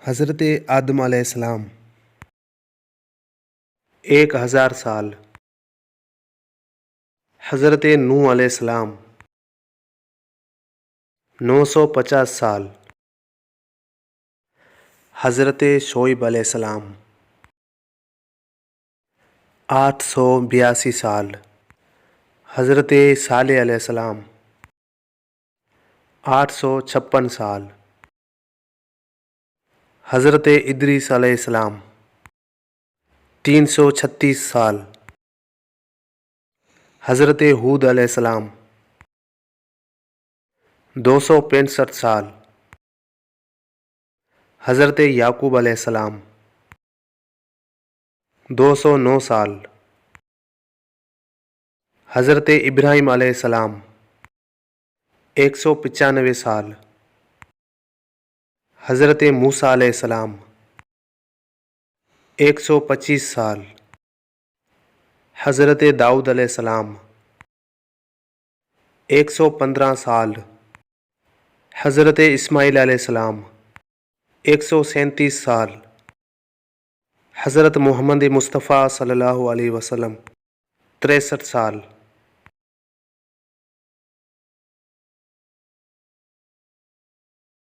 حضرت آدم علیہ السلام 1000 سال، حضرت نوح علیہ السلام 950 سال، حضرت شعیب علیہ السلام 882 سال، حضرت صالح علیہ السلام 856 سال، حضرت ادریس علیہ السلام 336 سال، حضرت ہود علیہ السلام 265 سال، حضرت یعقوب علیہ السلام 209 سال، حضرت ابراہیم علیہ السلام 195 سال، حضرت موسیٰ علیہ السلام 125 سال، حضرت داؤد علیہ السلام 115 سال، حضرت اسماعیل علیہ السلام 137 سال، حضرت محمد مصطفیٰ صلی اللہ علیہ وسلم 63 سال۔